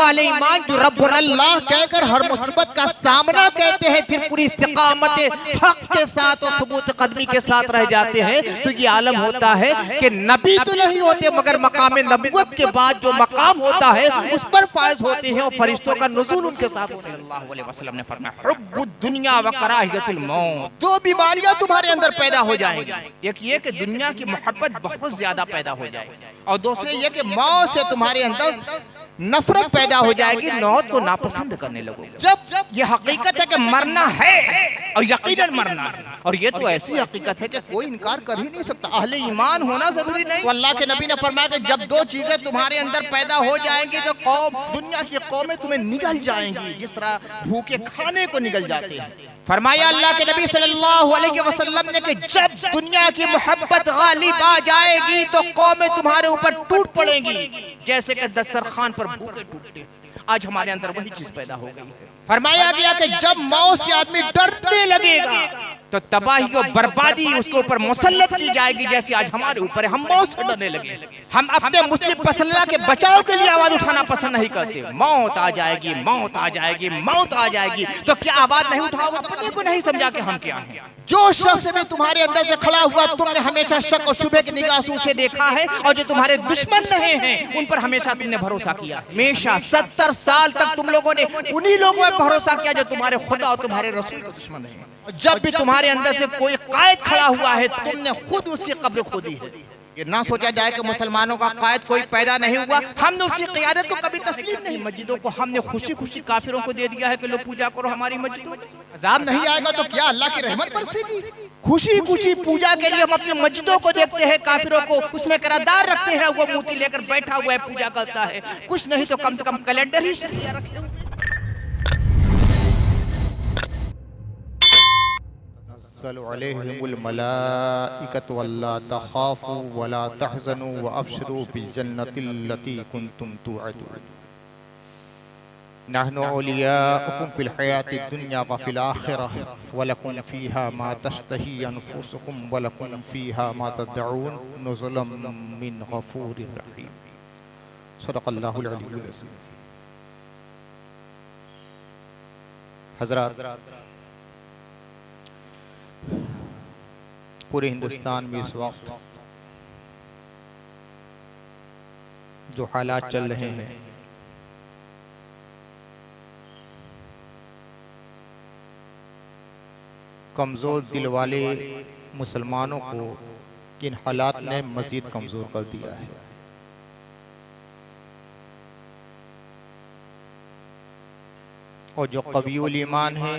वाले ईमान जो रब्बुल अल्लाह कहकर हर मुसीबत का सामना कहते हैं, फिर पूरी इस्तिकामत हक के साथ और सबूत कदमी के साथ रह जाते हैं, तो ये आलम होता है कि नबी तो नहीं होते मगर मकाम नबुव्वत के बाद जो मकाम होता है उस पर फायज होते हैं और फरिश्तों का नुज़ूल उनके साथ। सल्लल्लाहु अलैहि वसल्लम ने फरमाया हुब्बुद दुनिया व कराहियतुल मौत, दो बीमारियां तुम्हारे अंदर पैदा हो जाएंगी। एक ये कि दुनिया की मोहब्बत बहुत ज्यादा पैदा हो जाएगी और दूसरे ये कि मौत से तुम्हारे अंदर नफरत पैदा हो जाएगी, मौत को नापसंद करने लगोगे। जब ये हकीकत है कि मरना है और यकीनन मरना है, और ये तो ऐसी हकीकत है कि कोई इनकार कर ही नहीं सकता, अहले ईमान होना जरूरी नहीं। तो अल्लाह के नबी ने फरमाया कि जब दो चीजें तुम्हारे अंदर पैदा हो जाएंगी तो कौम, दुनिया की कौमें तुम्हें निगल जाएंगी जिस तरह भूखे खाने को निगल जाते हैं। फरमाया अल्लाह के नबी सल्लल्लाहु अलैहि वसल्लम ने कि जब दुनिया की मोहब्बत गालिब आ जाएगी तो कौमें तुम्हारे ऊपर टूट पड़ेंगी जैसे कि दस्तरखान पर भूखे टूटते। आज हमारे अंदर वही चीज पैदा हो गई है। फरमाया गया कि जब मौत से आदमी डरने लगेगा तो तबाही और बर्बादी उसके ऊपर मुसल्लत की जाएगी जैसे आज हमारे ऊपर है। हम मौत से डरने लगे, हम अपने मुस्लिम पसल्ला के बचाव के लिए आवाज उठाना पसंद नहीं करते। मौत आ जाएगी, मौत आ जाएगी, मौत आ जाएगी, तो क्या आवाज नहीं उठाओगे? अपने को नहीं समझा कि हम क्या हैं। जो शख्स भी तुम्हारे अंदर से खड़ा हुआ तुमने हमेशा शक और शुबे की निगाह से देखा है, और जो तुम्हारे दुश्मन रहे हैं उन पर हमेशा तुमने भरोसा किया। हमेशा 70 साल तक तुम लोगों ने उन्हीं लोगों पर भरोसा किया जो तुम्हारे खुदा और तुम्हारे रसूल के दुश्मन है। जब भी तुम्हारे अंदर से कोई कायद खड़ा हुआ है तुमने खुद उसकी कब्र खोदी है। ये ना सोचा जाए कि मुसलमानों का कायद कोई पैदा नहीं हुआ, हमने उसकी क़ियादत को कभी तस्लीम नहीं। मस्जिदों को हमने खुशी खुशी काफिरों को दे दिया है कि लो पूजा करो हमारी मस्जिदों में। अज़ाब नहीं आएगा तो क्या अल्लाह की रहमत बरसेगी? खुशी खुशी पूजा के लिए हम अपनी मस्जिदों को देखते हैं, काफिरों को उसमें करारदार रखते हैं, वो मूर्ति लेकर बैठा हुआ है पूजा करता है। कुछ नहीं तो कम से कम कैलेंडर ही शरिया रखे हुए। अलैहिमुल मलाइकतु अल्ला तखाफू वला तहज़नू व अबशिरू बिल जन्नतिल लती कुंतुम तुअदून नहनु औलियाउकुम फिल हयातिद दुन्या व फिल आखिरह व लकुम फीहा मा तश्तही अनफुसुकुम व लकुम फीहा मा तदऊन नुज़ुलम मिन गफूरिर रहीम। सदक़ल्लाहुल अलीयुल अज़ीम। हज़रात, पूरे हिंदुस्तान में इस वक्त जो हालात चल रहे हैं, कमज़ोर दिल वाले मुसलमानों को इन हालात ने मज़ीद कमज़ोर कर दिया है। और जो क़वियुल ईमान है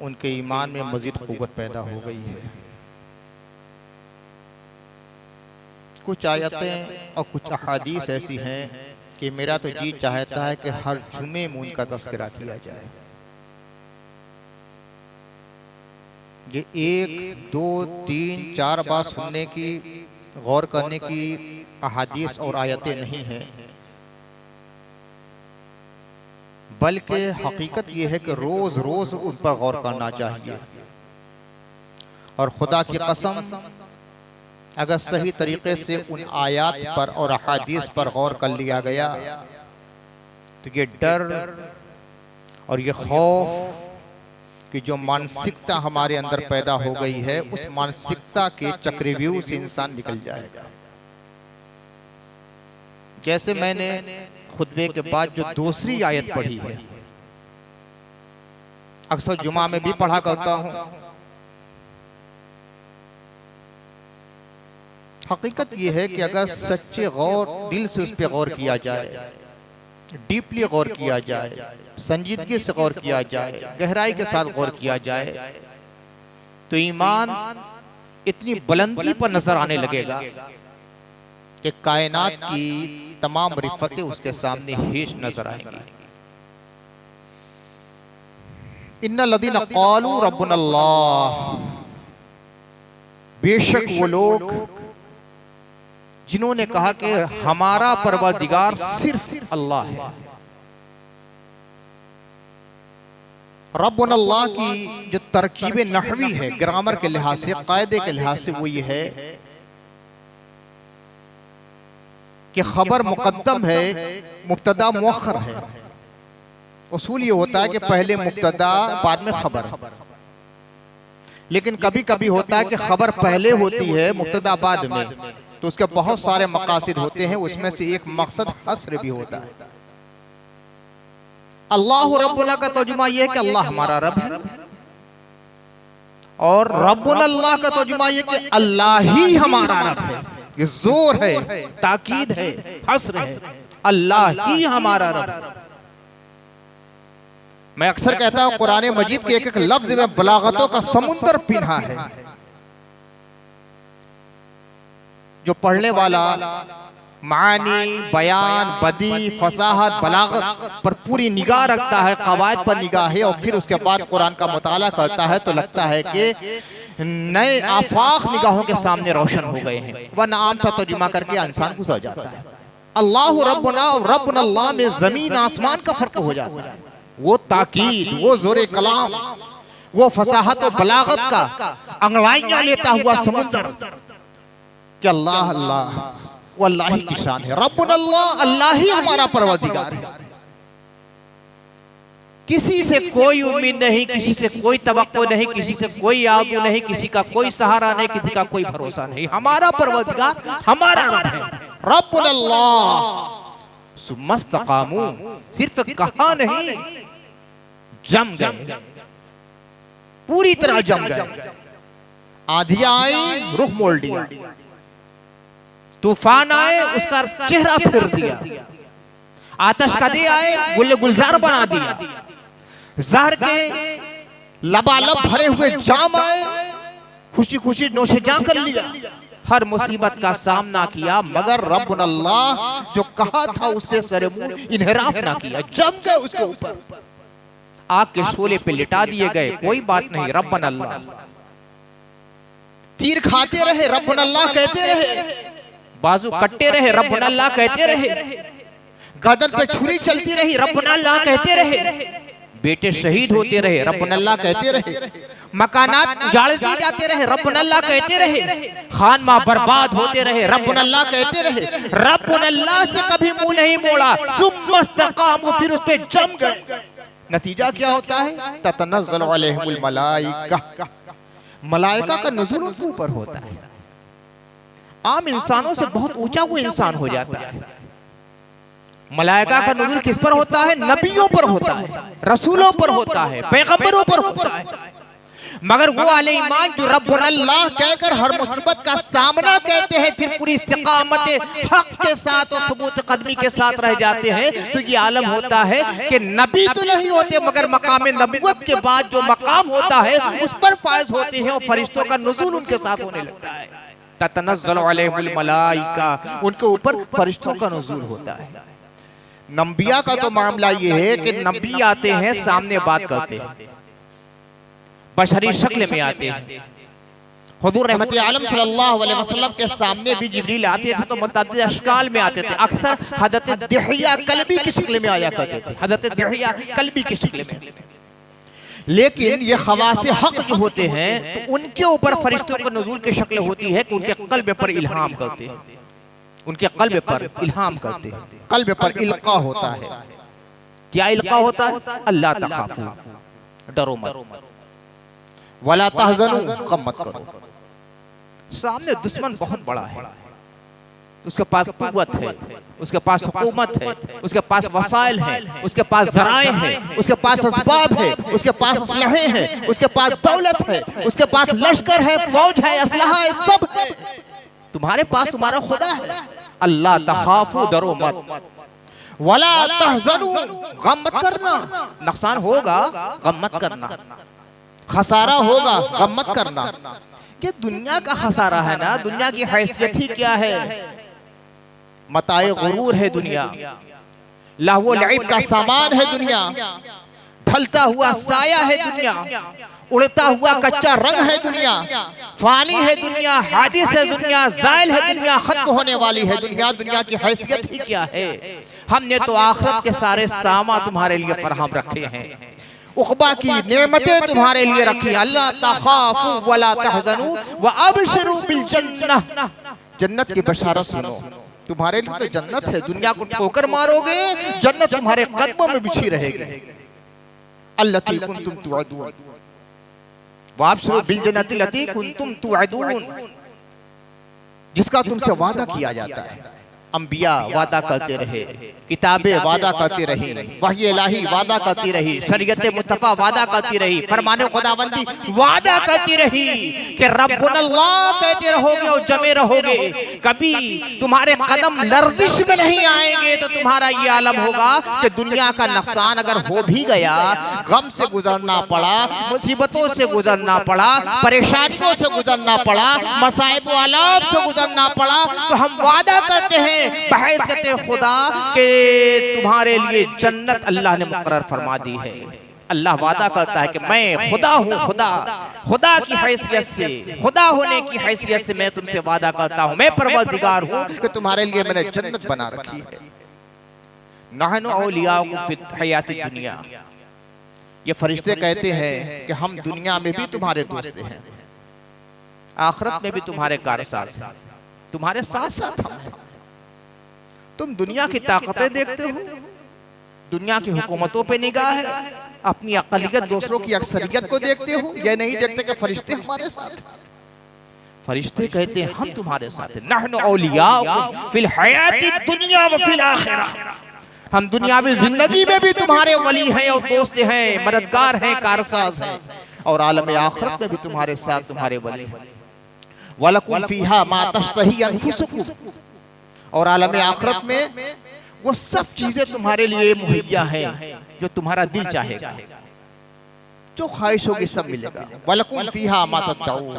उनके ईमान में मज़ीद क़ुव्वत पैदा हो गई है। कुछ आयतें और कुछ अहादीस ऐसी हैं कि मेरा तो जी चाहता है कि हर जुमे में उनका तज़किरा किया जाए। ये 1, 2, 3, 4 बार सुनने की, गौर करने की अहादीस और आयतें नहीं हैं, बल्कि हकीकत यह है कि रोज़ रोज़ उन पर गौर करना चाहिए। और खुदा की कसम, अगर सही तरीके से उन आयात पर और अहादीस पर गौर कर लिया गया तो ये डर और ये खौफ कि जो मानसिकता हमारे अंदर पैदा हो गई है, उस मानसिकता के चक्रव्यूह से इंसान निकल जाएगा। जैसे मैंने खुतबे के बाद जो दूसरी आयत पढ़ी है, अक्सर जुमा में भी पढ़ा करता हूँ। हकीकत यह है कि अगर सच्चे गौर दिल से उस पर गौर किया जाए, डीपली गौर किया जाए, संजीदगी से गौर किया जाए, गहराई के साथ गौर किया जाए, तो ईमान इतनी बुलंदी पर नजर आने लगेगा कि कायनात की तमाम रिफतें उसके सामने हिज नजर आएंगी। इन्नल लज़ीना क़ालू रब्बुनल्लाह, बेशक वो लोग जिन्होंने कहा कि हमारा परवरदिगार सिर्फ अल्लाह है। रब्बुनल्लाह की जो तरकीब नहवी है, ग्रामर के लिहाज से, कायदे के लिहाज से, वो ये है कि खबर मुकद्दम है, मुब्तदा मुअख्खर है। उसूल ये होता है कि पहले मुब्तदा बाद में खबर, लेकिन कभी कभी होता है कि खबर पहले होती है मुब्तदा बाद में, तो उसके बहुत सारे मकासिद होते हैं, उसमें से एक मकसद हस्र भी होता है। अल्लाह रब्बुना का तर्जुमा यह है कि अल्लाह हमारा रब है, और रब्बुन अल्लाह का तर्जुमा यह कि अल्लाह ही हमारा रब है। ये जोर है, ताकीद है, हस्र है, अल्लाह ही हमारा रब है। मैं अक्सर कहता हूं कुरान मजीद के एक एक लफ्ज में बलागतों का समुंदर पिन्हा है। जो पढ़ने वाला मानी, बयान, बदी, फसाहत, बलागत पर पूरी निगाह रखता है, कवायद पर निगाह है, और फिर उसके बाद कुरान का मुताला करता है, तो लगता है कि नए आफाक निगाहों के सामने रोशन हो गए हैं। वरना आम सा तर्जुमा करके इंसान गुजर जाता है। अल्लाह रब्बुना और रब्बुन अल्लाह में जमीन आसमान का फर्क हो जाता है। वो ताकीद, वो जोरे कलाम, वो फसाहत और बलागत का अंगड़ाइयां लेता हुआ समुंदर कि अल्लाह अल्लाह, वो अल्लाह ही की शान है। रब्बुन अल्लाह, अल्लाह ही हमारा परवरदिगार है। किसी से कोई उम्मीद नहीं, किसी से कोई तवक्को नहीं, किसी से कोई आरज़ू नहीं, किसी का कोई सहारा नहीं, किसी का कोई भरोसा नहीं। हमारा परवरदिगार हमारा रब है। रब्बुन अल्लाह सुम्मस्तकामू, सिर्फ कहा नहीं, जम गए, पूरी तरह जम गए। आंधियां आई, रुख मोड़ दिया, तूफान आए, उसका चेहरा फिर दिया, आतशकदे आए, गुल गुलजार बना दिया, जहर के लबालब भरे हुए जाम आए, खुशी खुशी नोशे जा कर लिया, हर मुसीबत का सामना किया, मगर रब्बुन अल्लाह जो कहा था उससे सरे मुंह इन्हिराफ ना किया, जम गए उसके ऊपर, आग के शोले पे लिटा दिए गए। कोई बात नहीं, रब्बुन अल्लाह, तीर खाते रहे, रब्बुन अल्लाह कहते रहे, बाजू कटते रहे, रब्बुन अल्लाह कहते रहे, गर्दन पे छुरी चलती रही, रब्बुन अल्लाह कहते रहे, बेटे शहीद होते रहे, रब्बुन अल्लाह कहते रहे, मकानात उजाड़ दिए जाते रहे, रब्बुन अल्लाह कहते रहे, खानमा बर्बाद होते रहे, रब्बुन अल्लाह कहते रहे, रब्बुन अल्लाह से कभी मुंह नहीं मोड़ा, सुम्मस्तकामू, फिर उस पे जम गए। नतीजा क्या होता है? ततनज़्ज़लु अलैहिमुल मलाइका, मलाइका का नुज़ूल उनके ऊपर होता है। आम इंसानों से बहुत ऊंचा वो इंसान हो जाता है। मलाइका का नुज़ूल किस पर होता है? नबियों पर होता है, रसूलों पर होता है, पैगंबरों पर होता है। मगर वो आले ईमान जो रब्बुन अल्लाह कहकर हर मुसीबत का सामना कहते हैं, फिर पूरी इस्तिकामत हक के साथ और सबूत कदमी के साथ रह जाते हैं, तो ये आलम होता है कि नबी तो नहीं होते, मगर मकाम नबुव्वत के बाद जो मकाम होता है उस पर फायज होते हैं, और फरिश्तों का नुज़ूल उनके साथ होने लगता है। ततनज़्ज़लु अलैहिमुल मलाइका, उनके ऊपर फरिश्तों का नुज़ूल होता है। नबिया का तो मामला ये है कि नबी आते हैं, सामने बात करते हैं, बशरी शक्ल में आते हैं। हुजूर रहमत आलम सल्लल्लाहु अलैहि वसल्लम के सामने भी जिब्रील आते थे, तो मुतअद्दिद अशकाल में आते थे। अक्सर हज़रत दिहिया कल्बी की शक्ल में आया करते थे, हज़रत दिहिया कल्बी की शक्ल में। लेकिन ये खवासे हक जो होते हैं, तो उनके ऊपर फरिश्तों के नुज़ूल की शक्ल होती है कि उनके कल्ब पर इल्हाम करते हैं, उनके कल्ब पर इल्हाम करते हैं, कल्ब पर इल्का होता है। क्या इल्का होता है? अल्लाह तखाफू, डरो मत, वला तहज़नू, गम मत करो। सामने दुश्मन बहुत बड़ा है, उसके पास कुव्वत है, उसके पास हुकूमत है, उसके पास वसाइल है, उसके पास ज़राए हैं, उसके पास असबाब है, उसके पास असलहे हैं, उसके पास दौलत है, उसके पास लश्कर है, फौज है, असलहा है, सब है। तुम्हारे पास तुम्हारा खुदा है। अल्लाह तखाफू, डरो मत, वला तहज़नू, गम मत करना। नुकसान होगा, गम मत करना, खसारा होगा, गम मत करना। कि दुनिया का खसारा है ना, दुनिया की हैसियत ही क्या है? मताए गुरूर है दुनिया, लहवो लईब का सामान है दुनिया, ढलता हुआ साया है दुनिया, उड़ता हुआ कच्चा रंग है दुनिया, फानी है दुनिया, हादिस है दुनिया, ज़ाइल है दुनिया, खत्म होने वाली है दुनिया। दुनिया की हैसियत ही क्या है? हमने तो आखिरत के सारे सामा तुम्हारे लिए फराहम रखे हैं, उक़बा की नेमतें तुम्हारे लिए रखी। अल्लाह तखाफू वला तहज़नू व अबशिरू बिल जन्नह, जन्नत की बशारत सुनो, तुम्हारे लिए तो जन्नत है, दुनिया को ठोकर मारोगे जन्नत तुम्हारे कदमों में बिछी रहेगी। अल्लती कुंतुम तुअदून वाबशिरू बिल जन्नति लती कुंतुम तुअदून, जिसका तुमसे वादा किया जाता है। अंबिया वादा करते रहे, किताबें वादा करती रही, वही इलाही वादा करती रही, शरीयत मुस्तफा वादा करती रही, फरमाने खुदाबंदी वादा करती रही कि रब्बुनल्लाह कहते रहोगे और जमे रहोगे, कभी तुम्हारे कदम लर्जिश में नहीं आएंगे। तो तुम्हारा ये आलम होगा कि दुनिया का नुकसान अगर हो भी गया, गम से गुजरना पड़ा, मुसीबतों से गुजरना पड़ा, परेशानियों से गुजरना पड़ा, मसाइब आलाम से गुजरना पड़ा, तो हम वादा करते हैं बहैसियत खुदा के तुम्हारे लिए जन्नत अल्लाह ने मुकर्रर फरमा दी है। अल्लाह वादा करता है कि मैं खुदा हूँ, खुदा की हैसियत से, खुदा होने की हैसियत से मैं तुमसे वादा करता हूँ, मैं परवरदिगार हूँ कि तुम्हारे लिए मैंने जन्नत बना रखी है। नहनु औलियाउकुम फिल हयातिद दुनिया, ये फरिश्ते कहते हैं कि हम दुनिया में भी तुम्हारे दोस्त हैं, आखिरत में भी तुम्हारे कारसाज हैं, तुम्हारे साथ साथ हम हैं। तुम दुनिया की ताकतें देखते हो, दुनिया की हुकूमतों पे निगाह है, अपनी अक़लियत दूसरों की अक्सरियत को देखते हो, यह नहीं देखते कि फरिश्ते हमारे साथ। फरिश्ते कहते हैं हम तुम्हारे साथ हैं। नहनु औलियाउकुम फिल हयातिद दुनिया व फिल आखिरह, हम दुनियावी जिंदगी में भी तुम्हारे वली हैं और दोस्त हैं, मददगार हैं, कारसाज हैं, और आलम आखिरत में भी तुम्हारे साथ तुम्हारे वली हैं। वलकुम फीहा मा तश्तही अनफुसुकुम, और आलम आखिरत में वो सब चीजें तुम्हारे लिए मुहैया हैं जो तुम्हारा दिल चाहेगा, जो ख्वाहिश होगी सब मिलेगा। वलकुम फीहा मा तदऊन,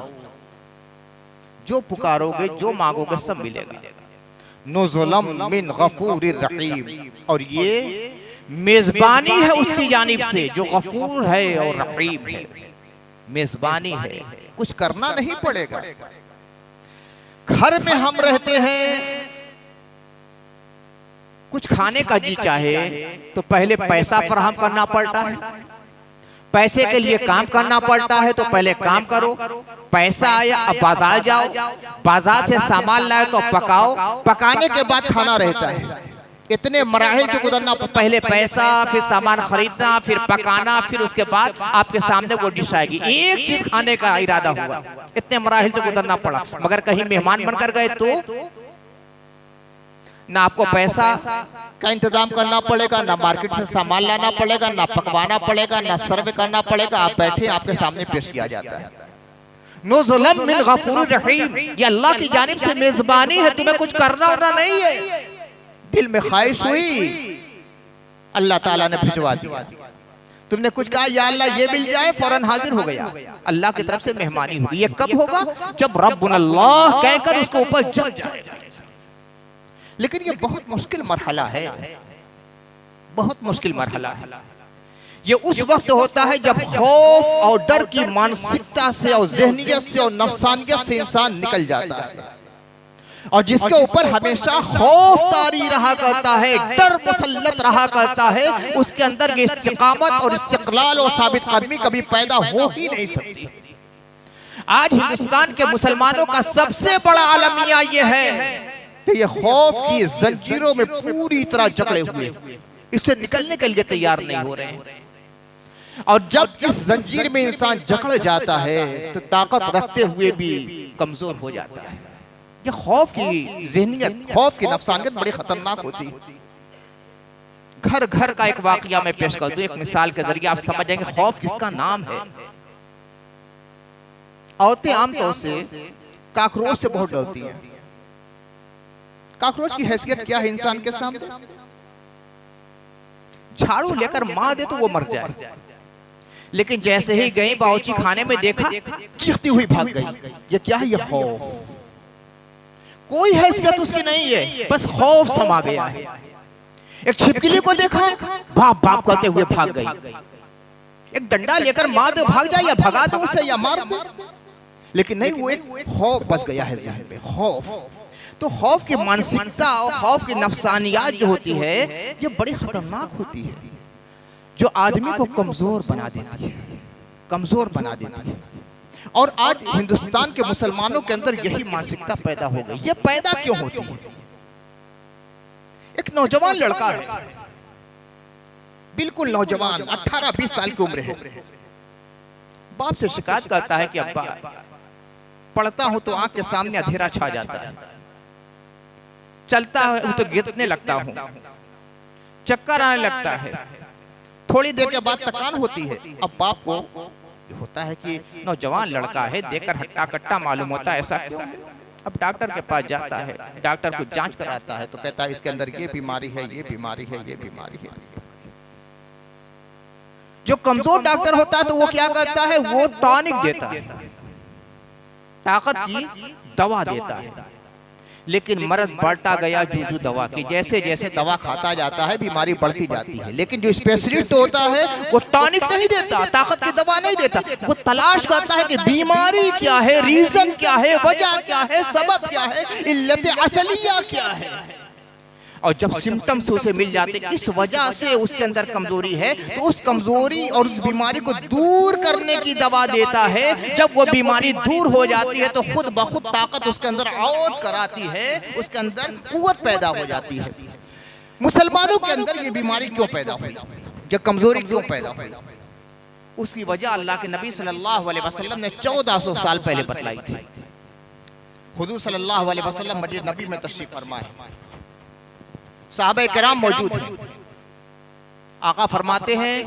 जो पुकारोगे जो मांगोगे सब मिलेगा। नुज़ुलम मिन गफूरिर रहीम, और ये मेजबानी है उसकी जानिब से जो गफूर है और रहीम है। मेजबानी है, कुछ करना नहीं पड़ेगा। घर में हम रहते हैं, कुछ खाने का जी चाहे तो पहले पैसा फराहम करना पड़ता है, पैसे के लिए काम करना पड़ता है, तो पहले काम करो, पैसा आया अब बाजार जाओ, बाजार से सामान लाए तो पकाओ, पकाने के बाद खाना रहता है। इतने मराहिल से गुजरना, पहले पैसा, फिर सामान खरीदना, फिर पकाना, फिर उसके बाद आपके सामने वो डिश आएगी। एक चीज खाने का इरादा हुआ, इतने मराहिल से गुजरना पड़ा। मगर कहीं मेहमान बनकर गए तो ना आपको पैसा का इंतजाम करना पड़ेगा, ना मार्केट से सामान लाना पड़ेगा, ना पकवाना पड़ेगा, ना सर्व करना पड़ेगा, आप बैठे आपके सामने पेश किया जाता है। नुज़ुलम मिन गफूरिर रहीम, ये अल्लाह की जानिब से मेजबानी है, तुम्हें कुछ करना होना नहीं है। दिल में ख्वाहिश हुई, अल्लाह ताला ने भिजवा दिया। तुमने कुछ कहा या अल्लाह ये मिल जाए, फौरन हाजिर हो गया। अल्लाह की तरफ से मेहमानी होगी। ये कब होगा? जब रब्बुनल्लाह कहकर उसके ऊपर जल जाएगा। लेकिन ये बहुत मुश्किल मरहला है, बहुत मुश्किल मरहला है। ये उस वक्त होता है जब खौफ और डर की मानसिकता से और ज़हनियत से और नफ्सानियत से इंसान निकल जाता है, और जिसके ऊपर हमेशा खौफ तारी रहा करता है, डर मुसल्लत रहा करता है, उसके अंदर ये इस्तिकामत और इस्तिक़लाल और साबित कदमी कभी पैदा हो ही नहीं सकती। आज हिंदुस्तान के मुसलमानों का सबसे बड़ा अलमिया ये है कि ये खौफ की जंजीरों में पूरी तरह जकड़े हुए, इससे निकलने के लिए तैयार नहीं हो रहे हैं। और जब इस जंजीर में इंसान जकड़ जाता है तो ताकत रखते हुए भी कमजोर हो जाता है। ये खौफ की ज़हनियत, खौफ की नफसानियत बड़ी खतरनाक होती है। घर घर का एक वाकया मैं पेश कर दूं, एक मिसाल के जरिए आप समझ जाएंगे खौफ किसका नाम है। औरतें आमतौर से काकरोच से बहुत डरती हैं। काकरोच की हैसियत क्या है इंसान के सामने? झाड़ू लेकर मार दे तो वो मर जाए, लेकिन जैसे ही गई बावर्ची खाने में देखा, चीखती हुई भाग गई। ये क्या है? ये खौफ। कोई हैसियत उसकी नहीं है, बस खौफ समा गया है। एक छिपकली को देखा, बाप बाप करते हुए भाग गई। एक डंडा लेकर मार दे भाग जाए, या भगा दो उसे या मार दे, लेकिन नहीं, वो एक खौफ बस गया है ज़हन में, खौफ। तो खौफ की मानसिकता और खौफ की नफसानियात जो होती है ये बड़ी खतरनाक होती है, जो आदमी को कमजोर बना देती है, कमजोर बना देती है। और आज हिंदुस्तान के मुसलमानों के अंदर यही मानसिकता पैदा हो गई। ये पैदा क्यों होती है? एक नौजवान लड़का है, बिल्कुल नौजवान, 18-20 साल की उम्र है। बाप से शिकायत करता है कि अब्बा, पढ़ता हूं तो आंख के सामने अंधेरा छा जाता है, चलता हूं तो गिरने लगता हूं, चक्कर आने लगता है, थोड़ी देर के बाद थकान होती है। अब बाप को होता है कि नौजवान लड़का है, देखकर हट्टा कट्टा मालूम होता है, ऐसा क्यों है? अब डॉक्टर के पास जाता है, डॉक्टर को जांच कराता है तो कहता है इसके अंदर ये बीमारी है, ये बीमारी है, ये बीमारी है। जो कमजोर डॉक्टर होता है तो वो क्या करता है, वो टॉनिक देता है, ताकत की दवा देता है। लेकिन मर्द बढ़ता गया जूझू दवा की, जैसे जैसे दवा खाता जाता है बीमारी बढ़ती जाती है। लेकिन जो स्पेशलिस्ट होता है वो टॉनिक नहीं देता, ताकत की दवा नहीं देता, वो तलाश करता है कि बीमारी क्या है, रीजन क्या है, वजह क्या है, सबब क्या है, इल्लत असलिया क्या है। और जब सिम्टम्स उसे मिल जाते इस वजह से उसके अंदर कमजोरी है, तो उस कमजोरी और उस बीमारी को दूर करने की दवा देता है। जब वो बीमारी दूर हो जाती है तो खुद ब खुद ताकत उसके अंदर और कराती है, उसके अंदर कुव्वत पैदा हो जाती है। मुसलमानों के अंदर ये बीमारी क्यों पैदा हुई, ये कमजोरी क्यों पैदा हुई? उसकी वजह अल्लाह के नबी सल्लल्लाहु अलैहि वसल्लम ने 1400 साल पहले बतलाई थी। हुजूर सल्लल्लाहु अलैहि वसल्लम मदीना नबी में तशरीफ फरमाए, साहबे किराम मौजूद हैं। आका फरमाते हैं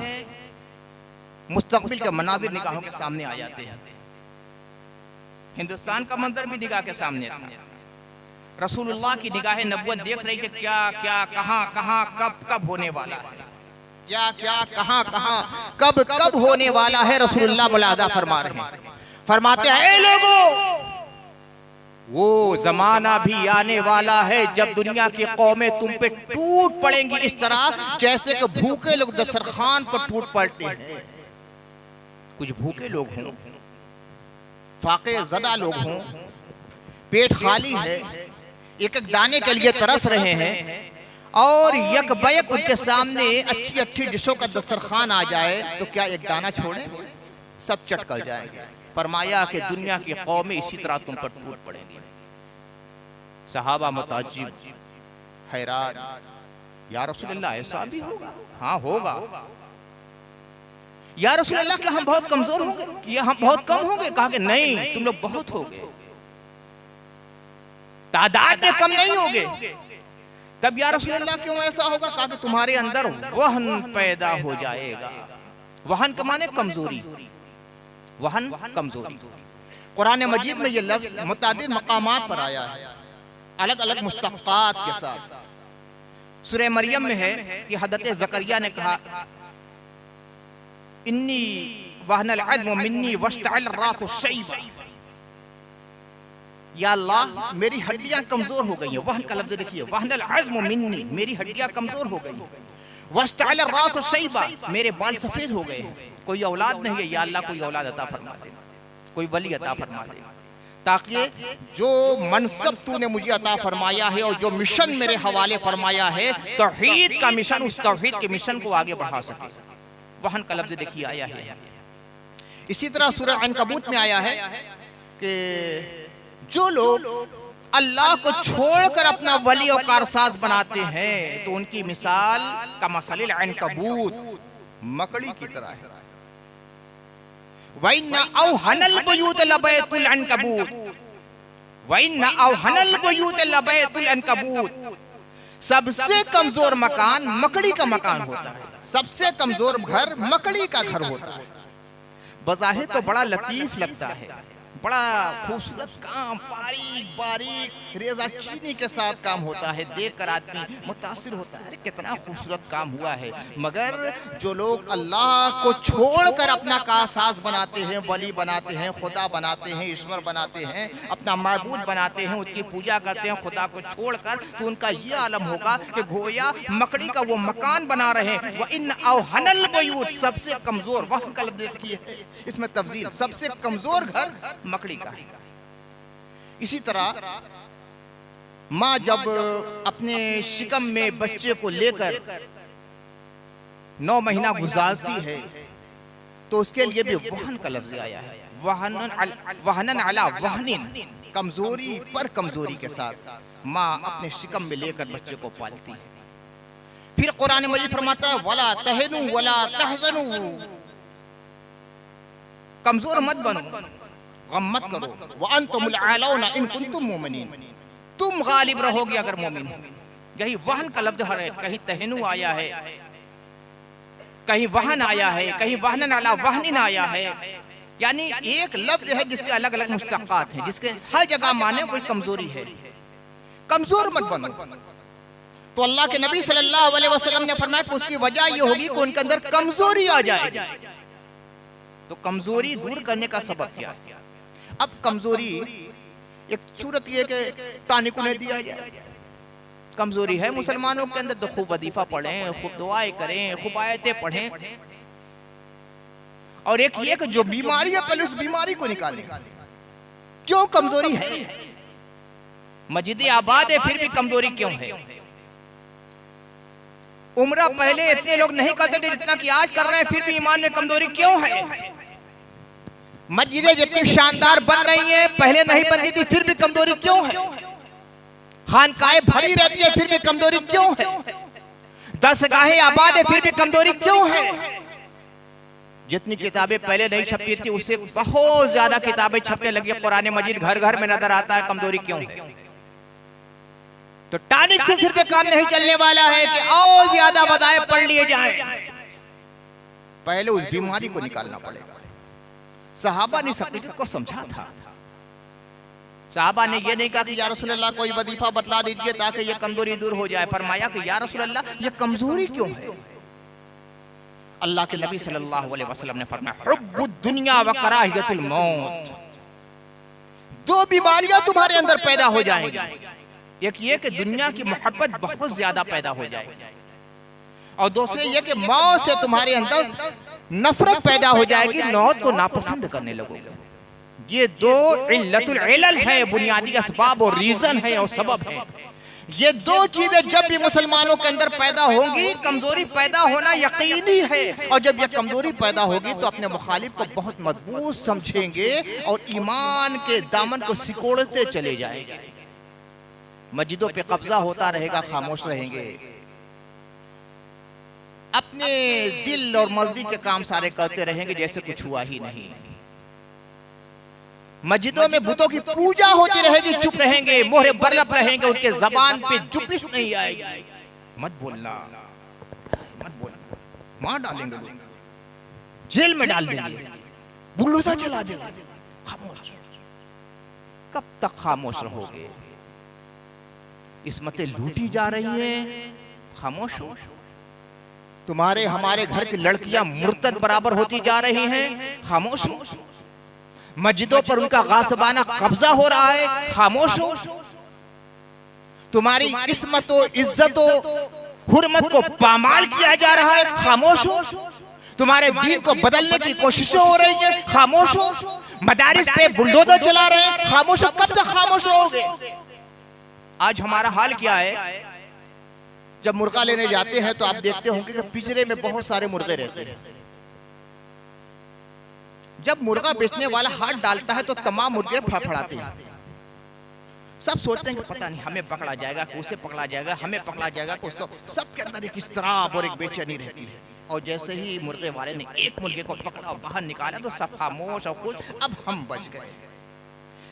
मुस्तकबिल के मनाजिर निगाहों के सामने आ जाते हैं। हिंदुस्तान का मंजर भी निगाह के सामने था। रसूलुल्लाह की निगाह नबुवत देख रही कि क्या क्या, कहां कहां, कब कब होने वाला है, क्या क्या, कहां कहां, कब कब होने वाला है। रसूलुल्लाह मुलाजा फरमा रहे हैं, फरमाते हैं ए लोगों, वो जमाना भी आने वाला है जब दुनिया की कौमें तुम पे टूट पड़ेंगी इस तरह जैसे कि भूखे लोग दस्तरखान पर टूट पड़ते हैं। कुछ भूखे लोग हों, फाके ज़दा लोग हों, पेट खाली है, एक एक दाने के लिए तरस रहे हैं, और यकबयक उनके सामने अच्छी अच्छी डिशों का दस्तरखान आ जाए तो क्या एक दाना छोड़ेंगे? सब चट कर जाएंगे। फरमाया कि दुनिया की कौमें इसी तरह तुम पर टूट पड़ेंगी। सहाबा मुताज्जिब, हैरान, या रसूलल्लाह ऐसा भी होगा? हाँ होगा। या रसूलल्लाह क्या हम बहुत कमजोर होंगे, या हम बहुत कम होंगे? कहा कि नहीं, तुम लोग बहुत होगे, तादाद में कम नहीं होगे। तब या रसूलल्लाह क्यों ऐसा होगा? कहा कि तुम्हारे अंदर वहन पैदा हो जाएगा। वहन का माने कमजोरी, वहन कमजोरी। कुरान मजीद में यह लफ्ज मुतादिद मकामात पर आया है, अलग अलग मुस्तक़ात के साथ। सूरह मरियम में है कि हज़रत ज़करिया ने कहा इन्नी वहनल अज़्म मिन्नी वश्तअल रासु शैबा, या अल्लाह मेरी हड्डियां कमजोर हो गई हैं। वहन का लफ्ज देखिए, वहनल अज़्म मिन्नी, मेरी हड्डियां कमजोर हो गई, वश्तअल रासु शैबा, मेरे बाल सफेद हो गए, कोई औलाद नहीं है, या अल्लाह कोई औलाद अता फरमा दे, कोई वली अता फरमा दे, ताकि जो मनसब तूने मुझे अता फरमाया है और जो मिशन मेरे हवाले फरमाया है, तौहीद का मिशन, उस तौहीद के मिशन को आगे बढ़ा सके। वहन का लफ्ज देखिए आया है। इसी तरह सूरह अनकबूत में आया है कि जो लोग अल्लाह को छोड़कर अपना वली और कारसाज बनाते हैं तो उनकी मिसाल का मसलिल अनकबूत, मकड़ी की तरह है। वइन्ना औहनल बुयूत लबैतुल अनकबूत, वइन्ना औहनल बुयूत लबैतुल अनकबूत, सबसे कमजोर मकान मकड़ी का मकान होता है, सबसे कमजोर घर मकड़ी का घर होता है। बज़ाहिर तो बड़ा लतीफ लगता है, बड़ा खूबसूरत काम, बारीक बारीक रेजा चीनी के साथ काम होता है, देख कर आदमी मुतासिर होता है, अरे कितना खूबसूरत काम हुआ है। मगर जो लोग अल्लाह को छोड़कर अपना कारसाज बनाते हैं, वली बनाते हैं, खुदा बनाते हैं, ईश्वर बनाते हैं, अपना माबूद बनाते हैं, उसकी पूजा करते हैं खुदा को छोड़कर, तो उनका ये आलम होगा कि गोया मकड़ी का वो मकान बना रहे हैं। वह इन औहनल बयूत, सबसे कमजोर, वह का लफ्ज़ देखिए इसमें तफजील, सबसे कमजोर घर मकड़ी का। इसी तरह माँ जब अपने शिकम में बच्चे को लेकर 9 महीना गुजारती है तो उसके लिए भी वहन का लफ्ज आया है, वहनन अला वहनिन, कमजोरी पर कमजोरी के साथ माँ अपने शिकम में लेकर बच्चे को पालती है। फिर कुरान मजीद फरमाता है वला तहनु वला तहज़नु, कमजोर मत बनो, गम मत करो, व अंतुमुल आलौना इन कुंतुम मुमिनीन, तुम गालिब रहोगे अगर मोमिन हो। यही वहन का लफ्ज है, कहीं तहनु आया है, कहीं वहन आया है, कहीं वहनन अला वहनिन आया है। यानी एक लफ्ज है जिसके अलग अलग मुश्तक़ात हैं, जिसके हर जगह माने कोई कमजोरी है। कमजोर मत बनो। तो अल्लाह के नबी सल्लल्लाहु अलैहि वसल्लम ने फरमाया कि उसकी वजह यह होगी कि उनके अंदर कमजोरी आ जाएगी। तो कमजोरी दूर करने का सबब क्या है? अब कमजोरी एक सूरत ये कि टानिक उन्हें दिया जाए। कमजोरी है मुसलमानों के अंदर तो खूब वजीफा पढ़ें, खूब दुआएं करें, खूब आयतें पढ़ें, और एक ये कि जो बीमारी है पहले उस बीमारी को निकालें। क्यों कमजोरी है? मस्जिद आबाद है फिर भी कमजोरी क्यों है? उम्रा पहले इतने लोग नहीं करते थे जितना कि आज कर रहे हैं, फिर भी ईमान में कमजोरी क्यों है? मस्जिदें जितनी शानदार बन रही हैं पहले नहीं बनती थी, फिर भी कमजोरी क्यों है? खानकाएं भरी रहती है फिर भी कमजोरी क्यों है? दरसगाहें आबाद है फिर भी कमजोरी क्यों है? जितनी किताबें पहले नहीं छपती थी उससे बहुत ज्यादा किताबें छपने लगी। कुरान मजीद घर घर में नजर आता है, कमजोरी क्यों है? तो टानिक से सिर्फ काम नहीं चलने वाला है कि और ज्यादा वज़ाइफ पढ़ लिए जाएं, पहले उस बीमारी को निकालना पड़ेगा। सहाबा ने इस हकीकत को समझा था। सहाबा ने यह नहीं कहा कि या रसूलल्लाह कोई वजीफा बतला दीजिए ताकि ये कमजोरी दूर हो जाए। फरमाया कि या रसूलल्लाह ये कमजोरी क्यों है? अल्लाह के नबी सल्लल्लाहु अलैहि वसल्लम ने फरमाया हुब्बुद दुनिया व कराहियतुल मौत, दो बीमारियां तुम्हारे अंदर पैदा हो जाएंगी। एक ये कि दुनिया की मोहब्बत बहुत ज्यादा पैदा हो जाएगी, और दूसरे ये कि मौत से तुम्हारे अंदर नफरत पैदा हो जाएगी, मौत को नापसंद करने लगोगे। ये दो इल्लतुल इलल है, बुनियादी असबाब और रीजन है और सबब है। ये दो चीजें जब भी मुसलमानों के अंदर पैदा होंगी, कमजोरी पैदा होना यकीनी है। और जब ये कमजोरी पैदा होगी तो अपने मुखालिफ को बहुत मजबूत समझेंगे और ईमान के दामन को सिकोड़ते चले जाएंगे। मस्जिदों पे कब्जा होता रहेगा, खामोश रहेंगे, अपने दिल और मर्जी के काम सारे करते रहेंगे जैसे कुछ हुआ ही नहीं। मस्जिदों में बुतों की पूजा होती रहेगी, चुप रहेंगे, मोहरे बरलप रहेंगे, उनके जबान पे जुबिश नहीं आएगी। मत बोलना, मत बोलना, मार डालेंगे लोग, जेल में डाल देंगे, बुलडोजर चला देंगे। खामोश, कब तक खामोश रहोगे? इस्मतें लूटी जा रही हैं, खामोश हो। तुम्हारे हमारे घर की लड़कियां मुर्तद बराबर होती जा रही हैं, खामोश हो। मस्जिदों पर उनका गासबाना कब्जा हो रहा है, खामोश हो। तुम्हारी इस्मत और इज्जत और हुर्मत को पामाल किया जा रहा है, खामोश हो। तुम्हारे दीन को बदलने की कोशिशें हो रही है, खामोश हो। मदारिस पे बुलडोजर चला रहे हैं, खामोश हो। कब तक खामोश रहोगे? आज हमारा हाल क्या है? जब मुर्गा लेने जाते हैं तो आप देखते होंगे कि पिंजरे में बहुत सारे मुर्गे रहते हैं। जब मुर्गा बेचने वाला हाथ डालता है तो तमाम मुर्गे फड़फड़ाते हैं। सब सोचते हैं कि पता नहीं हमें पकड़ा जाएगा कि उसे पकड़ा जाएगा, हमें पकड़ा जाएगा कि उसको। सबके अंदर एक इस्तराब और एक बेचैनी रहती है। और जैसे ही मुर्गे वाले ने एक मुर्गे को पकड़ा और बाहर निकाला तो सब खामोश और खुश, अब हम बच गए।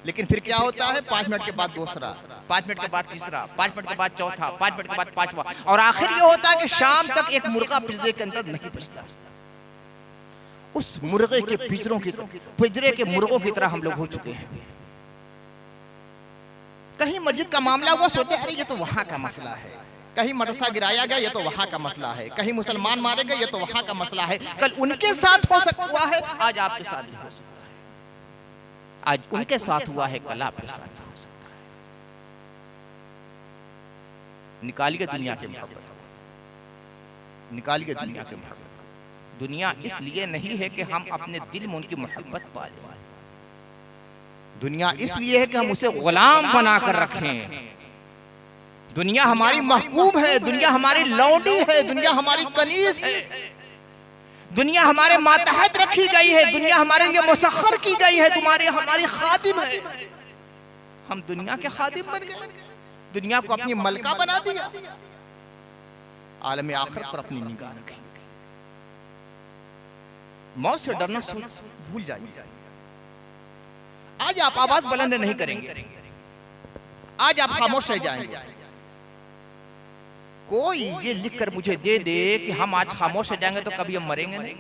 लेकिन फिर क्या होता है? 5 मिनट के बाद दूसरा, 5 मिनट के बाद तीसरा, 5 मिनट के बाद चौथा, 5 मिनट के बाद पांचवा, और आखिर ये होता है कि शाम तक एक मुर्गा पिंजरे के अंदर नहीं बचता। उस मुर्गे के पिंजरे के मुर्गों की तरह हम लोग हो चुके हैं। कहीं मस्जिद का मामला हुआ, सोचते अरे ये तो वहां का मसला है। कहीं मदरसा गिराया गया, ये तो वहां का मसला है। कहीं मुसलमान मारे गए, ये तो वहां का मसला है। कल उनके साथ हो सकता है, आज आपके साथ भी हो सकता है। आज उनके साथ हुआ है, कल आपके साथ हो सकता है। निकालिए दुनिया के मोहब्बत, निकालिए दुनिया के मोहब्बत। दुनिया इसलिए नहीं है कि हम अपने दिल में उनकी मोहब्बत पा लें। दुनिया इसलिए है कि हम उसे गुलाम बनाकर रखें। दुनिया हमारी महकूम है, दुनिया हमारी लौंडी है, दुनिया हमारी कनीज है, दुनिया हमारे मातहत रखी गई है, दुनिया हमारे लिए मुसख्खर की गई है, तुम्हारे हमारी खादिम है। हम दुनिया के खादिम बन गए, दुनिया को अपनी मलका बना दिया। आलम आखिर पर अपनी निगाह रखिए। मौत से डरना भूल जाइए। आज आप आवाज बुलंद नहीं करेंगे, आज आप खामोश रह जाएंगे। कोई ये लिखकर मुझे दे दे कि हम आज खामोश रह जाएंगे तो कभी हम मरेंगे नहीं।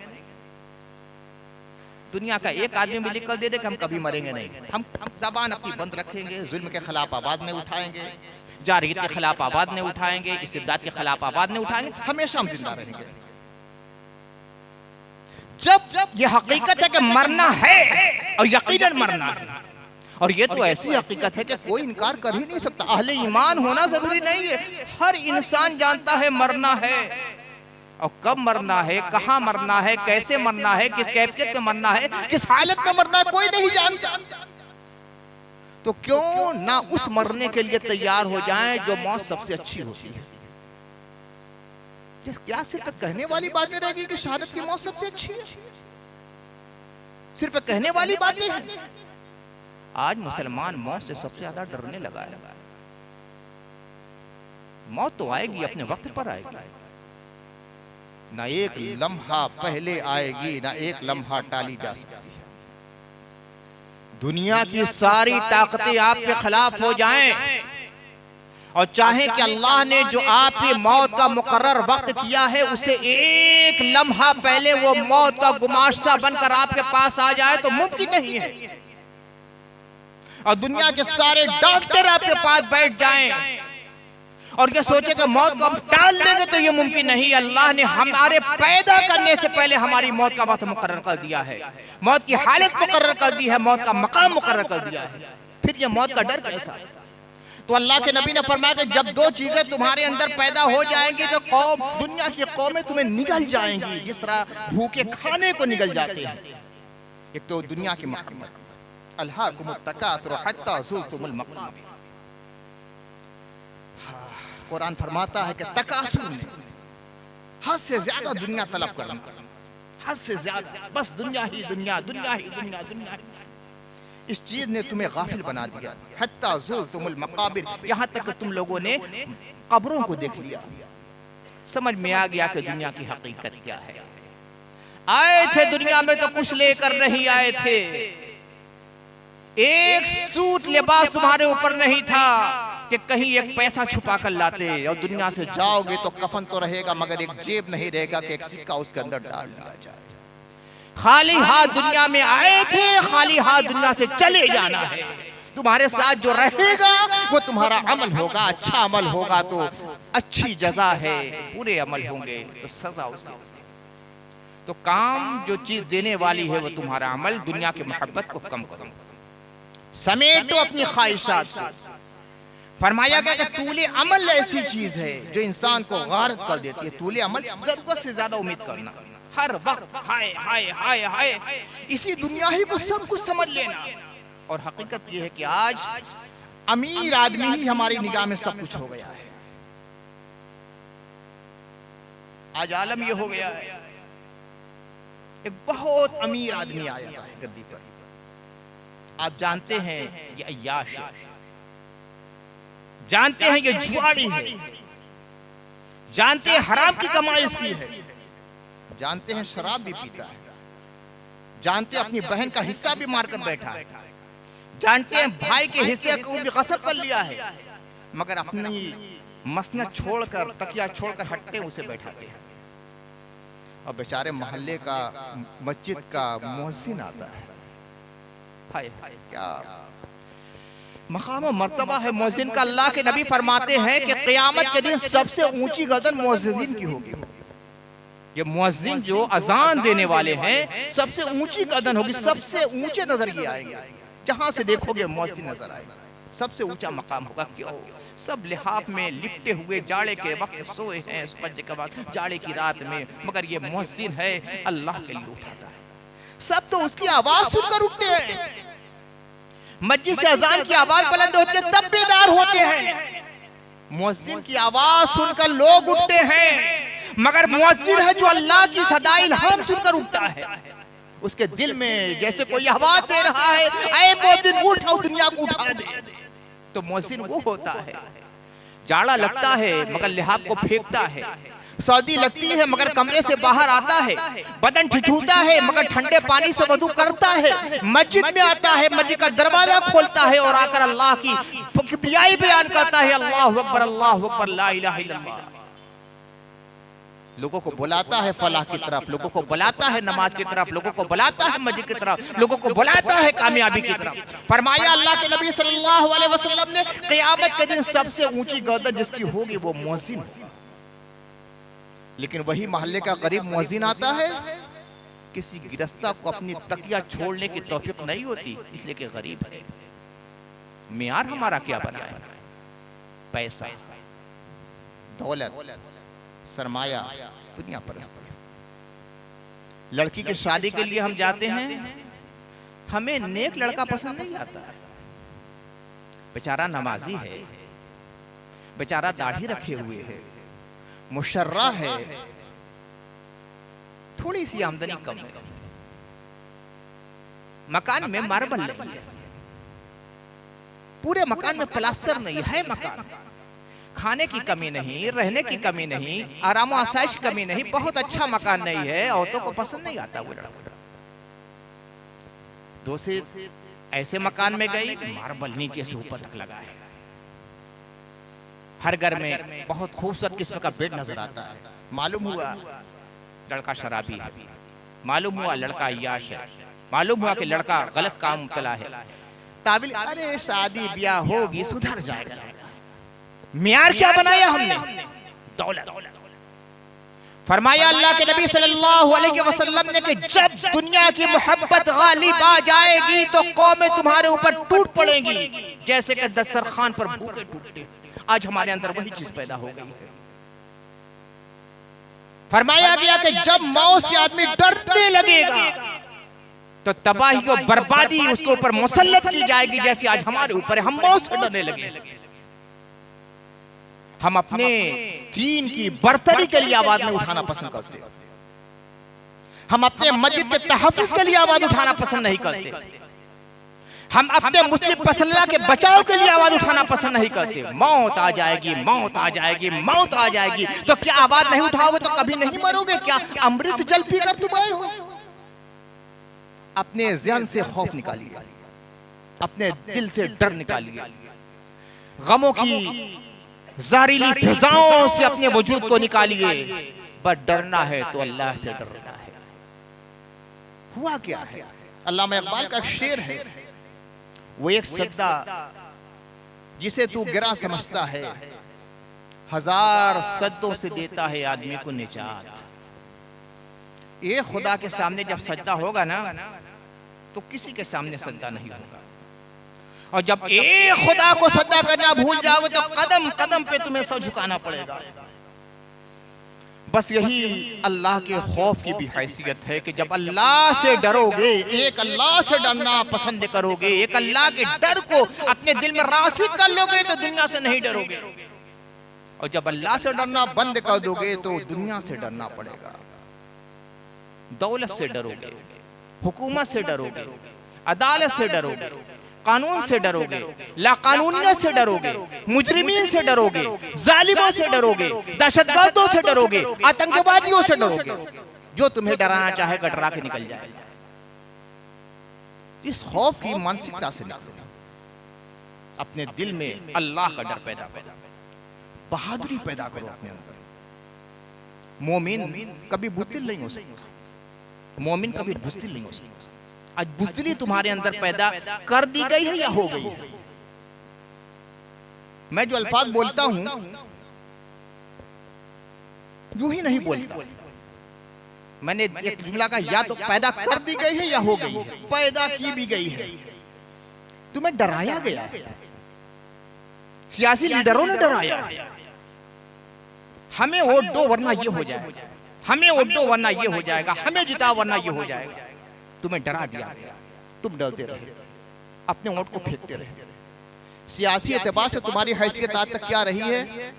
दुनिया का एक आदमी भी लिखकर दे दे कि हम कभी मरेंगे नहीं। हम जबान अपनी बंद रखेंगे, जुल्म के खिलाफ आवाज नहीं उठाएंगे, जारहियत के खिलाफ आवाज नहीं उठाएंगे, इस्तिबदाद के खिलाफ आवाज नहीं उठाएंगे, हमेशा हम जिंदा रहेंगे। जब ये हकीकत है कि मरना है और यकीनन मरना है, और ये तो ऐसी हकीकत है कि कोई इनकार कर ही नहीं सकता। अहले ईमान होना जरूरी नहीं है, हर इंसान जानता है मरना है, और कब मरना है, कहाँ मरना है, कैसे मरना है, किस कैफियत में मरना है, किस हालत में मरना है, कोई नहीं जानता। तो क्यों ना उस मरने के लिए तैयार हो जाएं जो मौत सबसे अच्छी होती है। क्या सिर्फ कहने वाली बातें रहेगी कि शहादत की मौत सबसे अच्छी है? सिर्फ कहने वाली बातें हैं। आज मुसलमान मौत से सबसे ज्यादा डरने लगा है। मौत तो आएगी, अपने वक्त पर आएगी, ना एक लम्हा पहले आएगी, ना एक लम्हा टाली जा सकती है। दुनिया की सारी ताकतें आपके खिलाफ हो जाएं और चाहे कि अल्लाह ने जो आपकी मौत का मुकर्रर वक्त किया है उसे एक लम्हा पहले वो मौत का गुमाश्ता बनकर आपके पास आ जाए तो मुमकिन नहीं है। और दुनिया के सारे डॉक्टर आपके पास बैठ जाएं और ये सोचे कि मौत को हम टाल देंगे तो ये मुमकिन नहीं। अल्लाह ने हमारे पैदा करने से पहले हमारी मौत का वक्त मुकर्रर कर दिया है, मौत की हालत मुकर्रर कर दी है, मौत का मकाम मुकर्रर कर दिया है। फिर ये मौत का डर कैसा? तो अल्लाह के नबी ने फरमाया कि जब दो चीजें तुम्हारे अंदर पैदा हो जाएंगी तो कौम, दुनिया की कौमें तुम्हें निगल जाएंगी जिस तरह भूखे खाने को निगल जाते हैं। एक तो दुनिया की मोहब्बत, अल्हाकुमुत तकासुर हत्ता ज़ुरतुमुल मक़ाबिर। कुरान फरमाता है कि तकासुर में हद से ज्यादा दुनिया तलब करना, हद से ज्यादा, बस दुनिया ही दुनिया, दुनिया ही दुनिया, दुनिया ही। इस चीज ने तुम्हें गाफिल बना दिया। हत्ता ज़ुरतुमुल मक़ाबिर, यहाँ तक कि तुम लोगों ने कब्रों को देख लिया। समझ में आ गया कि दुनिया की हकीकत क्या है। आए थे दुनिया में तो कुछ लेकर नहीं आए थे, एक सूट लिबास तुम्हारे ऊपर नहीं था कि कहीं एक पैसा छुपा कर लाते। और दुनिया से जाओगे तो कफन तो रहेगा मगर एक जेब नहीं रहेगा कि एक सिक्का उसके अंदर डाल दिया जाए। खाली हाथ दुनिया में आए थे, खाली हाथ दुनिया से चले जाना है। तुम्हारे साथ जो रहेगा वो तुम्हारा अमल होगा, अच्छा अमल होगा तो अच्छी जजा है, बुरे अमल होंगे तो सजा उसकी। तो काम जो चीज देने वाली है वो तुम्हारा अमल। दुनिया की मोहब्बत को कम करो, समेटो अपनी ख्वाहिशात को। फरमाया गया कि तूले अमल ऐसी चीज है जो इंसान को गारक कर देती है। तूले अमल, जरूरत से ज्यादा उम्मीद करना, हर वक्त हाय हाय हाय हाय, इसी दुनिया ही को सब कुछ समझ लेना। और हकीकत यह है कि आज अमीर आदमी ही हमारी निगाह में सब कुछ हो गया है। आज आलम यह हो गया है, एक बहुत अमीर आदमी आया था गद्दी पर। आप जानते हैं ये अय्याश है, जानते हैं ये जुआरी है, जानते हैं हराम की कमाई इसकी है, जानते हैं शराब भी पीता है, जानते हैं अपनी बहन का हिस्सा भी मारकर बैठा है, जानते हैं भाई के हिस्से को भी गसब कर लिया है, मगर अपनी मसनद छोड़कर, तकिया छोड़कर हटते उसे बैठाते हैं। और बेचारे मोहल्ले का, मस्जिद का मुअज्जिन आता है। हाय हाय, क्या मकाम और मर्तबा है मुअज्जिन का। अल्लाह के नबी फरमाते हैं कि क़यामत के दिन सबसे ऊंची गर्दन मुअज्जिन की होगी। ये मुअज्जिन जो अजान देने वाले हैं सबसे ऊंची गर्दन होगी, सबसे ऊंचे नजर ये आएंगे। जहां से देखोगे मुअज्जिन नजर आएगा, सबसे ऊंचा मकाम होगा। क्यों? सब लिहाफ में लिपटे हुए जाड़े के वक्त सोए हैं, फज्र के वक्त, जाड़े की रात में, मगर ये मुअज्जिन है अल्लाह के लिए उठाता है। सब तो उसकी आवाज सुनकर उठते हैं, मस्जिद से अजान की आवाज बुलंद होती है तब बेदार होते हैं। मुअज्जिन की आवाज सुनकर लोग उठते हैं, मगर मुअज्जिन है जो अल्लाह की सदाई इल्हाम सुनकर उठता है। उसके दिल में जैसे कोई आवाज दे रहा है, ऐ मुअज्जिन उठ और दुनिया को उठा दे, तो मुअज्जिन वो होता है। जाड़ा लगता है मगर लिहाफ को फेंकता है, सर्दी लगती है मगर कमरे से बाहर आता है, बदन ठिठुरता है मगर ठंडे पानी से वुदू करता है, मस्जिद में आता है, मस्जिद का दरवाजा खोलता है और आकर अल्लाह की किबरियाई बयान करता है, अल्लाहु अकबर, ला इलाहा इल्लल्लाह। लोगों को बुलाता है फलाह की तरफ, लोगों को बुलाता है नमाज की तरफ, लोगों को बुलाता है मस्जिद की तरफ, लोगों को बुलाता है कामयाबी की तरफ। फरमाया अल्लाह के नबी सल्लल्लाहु अलैहि वसल्लम ने, क़यामत के दिन सबसे ऊंची गर्दन जिसकी होगी वो मुअज्जिन होगा। लेकिन वही मोहल्ले का गरीब मुअज्जिन आता है, किसी गिरस्ता को अपनी तकिया छोड़ने की तौफीक नहीं होती, इसलिए कि गरीब है। मियार हमारा क्या बना है? पैसा, दौलत, सरमाया, दुनिया परस्ती। लड़की की शादी के लिए हम जाते हैं, हमें नेक लड़का पसंद नहीं आता। बेचारा नमाजी है, बेचारा दाढ़ी रखे हुए है, मुशर्रा है, थोड़ी सी आमदनी कम है, मकान में मार्बल नहीं है, पूरे मकान में प्लास्टर नहीं है, मकान खाने की कमी नहीं, रहने की कमी नहीं, आराम आसाइश की कमी नहीं, बहुत अच्छा मकान नहीं है, औरतों को पसंद नहीं आता वो लड़का। दूसरे ऐसे मकान में गई, मार्बल नीचे से ऊपर तक लगा है, हर घर में बहुत खूबसूरत किस्म का बेड नजर आता है। मालूम हुआ लड़का शराबी है, मालूम हुआ लड़का अय्याश है, मालूम हुआ कि लड़का गलत काम मुब्तला है। ताबिल, अरे शादी ब्याह होगी, सुधर जाएगा। मियार क्या बनाया हमने? दौलत। फरमाया अल्लाह के नबी सल्लल्लाहु अलैहि वसल्लम ने कि जब दुनिया की मोहब्बत गालिब आ जाएगी तो कौमें तुम्हारे ऊपर टूट पड़ेंगी जैसे कि दस्तरखान पर भूखे टूटते। आज हमारे अंदर वही चीज पैदा हो गई है। फरमाया गया कि जब मौत से आदमी डरने लगेगा तो तबाही और बर्बादी उसके ऊपर मुसल्लत की जाएगी, जैसे आज हमारे ऊपर है। हम मौत से डरने लगे, हम अपने दीन की बरतरी के लिए आवाज नहीं उठाना पसंद करते, हम अपने मस्जिद के तहफ्फुज़ के लिए आवाज उठाना पसंद नहीं करते, हम अपने मुस्लिम पसल्ला के बचाव के लिए आवाज उठाना पसंद नहीं करते। मौत आ जाएगी, मौत आ जाएगी, मौत आ जाएगी, तो क्या आवाज नहीं उठाओगे तो कभी नहीं मरोगे? क्या अमृत जल पीकर तुम आए हो? अपने ज़हन से खौफ निकालिए, अपने दिल से डर निकालिए, गमों की ज़हरीली फिजाओं से अपने वजूद को निकालिए। बस डरना है तो अल्लाह से डरना है। हुआ क्या है? अल्लामा इकबाल का शेर है, वो एक सद्दा जिसे तू गिरा समझता है, हजार सद्दों से देता है आदमी को निजात। ये खुदा के सामने जब सजदा होगा ना तो किसी के सामने सजदा नहीं होगा, और जब एक खुदा को सजदा करना भूल जाओगे तो कदम कदम पे तुम्हें सर झुकाना पड़ेगा। बस यही अल्लाह के खौफ की भी हैसियत है कि जब अल्लाह से डरोगे, एक अल्लाह से डरना पसंद करोगे, एक अल्लाह के डर को अपने दिल में रासिक कर लोगे तो दुनिया से नहीं डरोगे, और जब अल्लाह से डरना बंद कर दोगे तो दुनिया से डरना पड़ेगा। दौलत से डरोगे, हुकूमत से डरोगे, अदालत से डरोगे, कानून से डरोगे, लाकानूनियत से डरोगे, मुजरिमीन से डरोगे, जालिमों से डरोगे, दहशतगर्दों से डरोगे, आतंकवादियों से डरोगे। जो तुम्हें डराना चाहेगा डरा के निकल जाएगा। इस खौफ की मानसिकता से निकलो, अपने दिल में अल्लाह का डर पैदा करो, बहादुरी पैदा करो अपने अंदर। मोमिन कभी बुज़दिल नहीं हो सकता, मोमिन कभी बुज़दिल नहीं हो सकता। आज बुज़दिली तुम्हारे अंदर पैदा कर दी गई है या हो गई है? मैं जो अल्फाज बोलता हूं यूं ही नहीं बोलता, मैंने एक जुमला का या तो पैदा कर दी गई है या हो गई है, पैदा की भी गई है। तुम्हें डराया गया है, सियासी लीडरों ने डराया, हमें वोट दो वरना ये हो जाएगा, हमें वोट दो वरना ये हो जाएगा, हमें जिताओ वरना ये हो जाएगा। तुम्हें डरा दिया गया, तुम डरते रहे, अपने वोट को फेंकते रहे। सियासी एतबार से तुम्हारी हैसियत आज तक क्या रही है?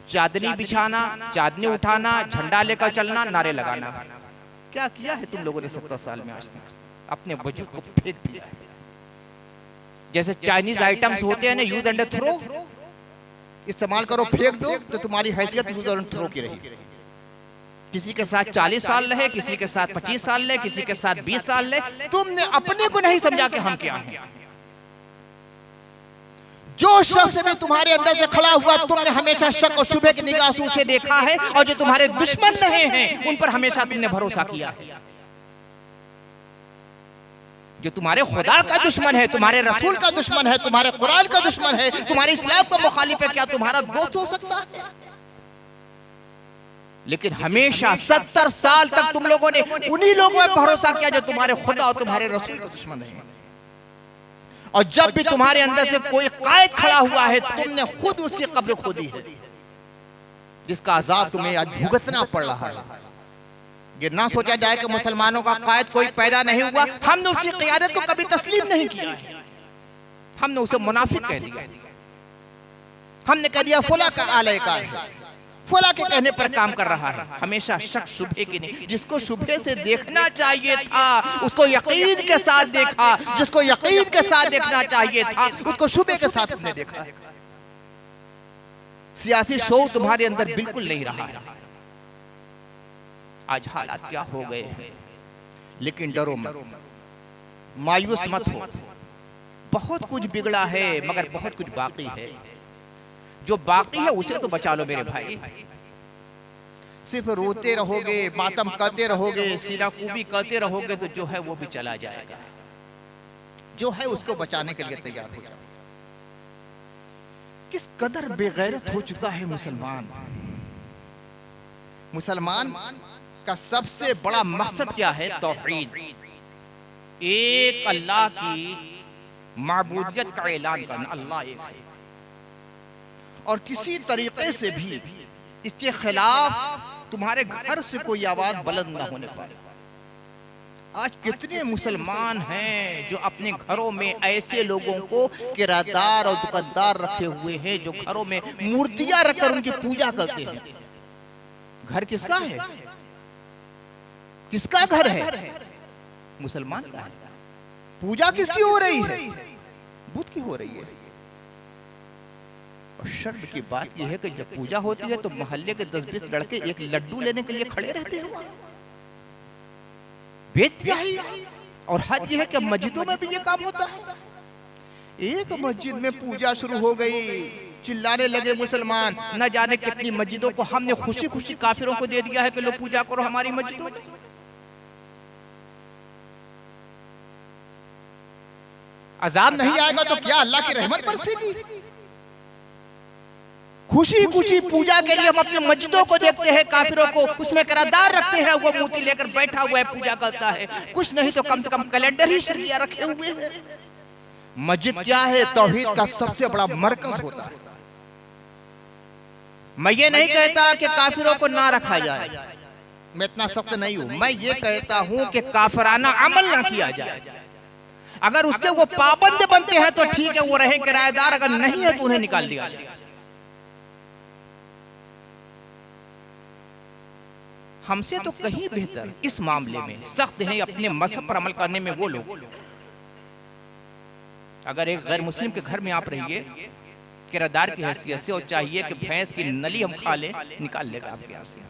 चादनी बिछाना, चादनी उठाना, झंडा लेकर चलना, नारे लगाना। क्या किया है तुम लोगों ने 70 साल में आज तक? अपने वजूद को फेंक दिया है। जैसे चाइनीज आइटम्स होते हैं ना, यूज एंड थ्रो, इस्तेमाल करो, फेंक दो, तो तुम्हारी हैसियत यूज एंड थ्रो की रहेगी। किसी के साथ 40 साल रहे, किसी के साथ 25 साल रहे, किसी के साथ 20 साल रहे, तुमने अपने को नहीं समझा कि हम क्या हैं। जो शख्स भी तुम्हारे अंदर से खड़ा हुआ, तुमने हमेशा शक और शुबे की निगाह से उसे देखा है, और जो तुम्हारे दुश्मन रहे हैं उन पर हमेशा तुमने भरोसा किया है। जो तुम्हारे खुदा का दुश्मन है, तुम्हारे रसूल का दुश्मन है, तुम्हारे कुरान का दुश्मन है, तुम्हारे इस्लाम का मुखालिफ है, क्या तुम्हारा दोस्त हो सकता है? लेकिन हमेशा 70 साल तक तुम लोगों ने उन्हीं लोगों पर भरोसा किया जो तुम्हारे खुदा और तुम्हारे रसूल के दुश्मन है। और जब भी तुम्हारे अंदर से कोई कायद खड़ा हुआ है, तुमने खुद उसकी कब्र खोदी है, जिसका अजाब तुम्हें आज भुगतना पड़ रहा है। ये ना सोचा जाए कि मुसलमानों का कायद कोई पैदा नहीं हुआ, हमने उसकी क़ियादत को कभी तस्लीम नहीं किया है, हमने उसे मुनाफिक कह दिया, हमने कह दिया फुला का आलयकार है, फुला के कहने पर काम कर रहा है। हमेशा शक शुबे की नहीं, जिसको शुबे से देखना चाहिए था उसको यकीन के साथ देखा, जिसको यकीन के साथ देखना चाहिए था उसको शुबे के साथ हमने देखा। सियासी शो तुम्हारे अंदर बिल्कुल नहीं रहा है। आज हालात क्या हो गए हैं, लेकिन डरो मत, मायूस मत हो। बहुत कुछ बिगड़ा है मगर बहुत कुछ बाकी है। जो बाकी है उसे तो बचा लो मेरे भाई। सिर्फ रोते रहोगे, मातम करते रहोगे, सीना कूबी करते रहोगे तो जो है वो भी चला जाएगा। जो है उसको बचाने के लिए तैयार हो जाओ। किस कदर बेगैरत हो चुका है मुसलमान। मुसलमान का सबसे बड़ा मकसद क्या है? तौहीद, एक अल्लाह की माबूदियत का ऐलान करना, अल्लाह एक है, और किसी तरीके से भी इसके खिलाफ तुम्हारे घर से कोई आवाज बुलंद ना होने पाए। आज कितने मुसलमान हैं जो अपने घरों में ऐसे लोगों को किराएदार और दुकानदार रखे हुए हैं जो घरों में मूर्तियां रखकर उनकी पूजा करते हैं। घर किसका है? किसका घर है? मुसलमान का है। पूजा किसकी हो रही है? बुत की हो रही है। और शर्म की बात यह है कि जब पूजा होती है तो मोहल्ले के 10-20 लड़के एक लड्डू लेने के लिए खड़े रहते हैं। बेत्या ही। और हद यह है कि मस्जिदों में भी ये काम होता है। एक मस्जिद में पूजा शुरू हो गई, चिल्लाने लगे मुसलमान, न जाने कितनी मस्जिदों को हमने खुशी खुशी काफिरों को दे दिया है कि लो पूजा करो हमारी मस्जिदों में। अजाब नहीं आएगा तो क्या अल्लाह की रहमत बरसेगी? खुशी खुशी पूजा के लिए हम अपने मस्जिदों को देखते हैं, काफिरों को उसमें किराएदार रखते हैं, वो मूर्ति लेकर बैठा हुआ है, पूजा करता है। कुछ नहीं तो कम से कम कैलेंडर ही शरिया रखे हुए हैं। मस्जिद क्या है? तौहीद का सबसे बड़ा मरकज होता है। मैं ये नहीं कहता कि काफिरों को ना रखा जाए, मैं इतना सख्त नहीं हूं। मैं ये कहता हूं कि काफिराना अमल ना किया जाए। अगर उसके वो पाबंद बनते हैं तो ठीक है, वो रहे किराएदार, अगर नहीं है तो उन्हें निकाल दिया जाए। हमसे तो कहीं बेहतर इस मामले में सख्त है अपने मजहब पर अमल करने में वो लोग। अगर एक गैर मुस्लिम के घर में आप रहिए किराएदार की हैसियत से और चाहिए कि भैंस की नली हम खा ले, निकाल लेगा आपके यहाँ से।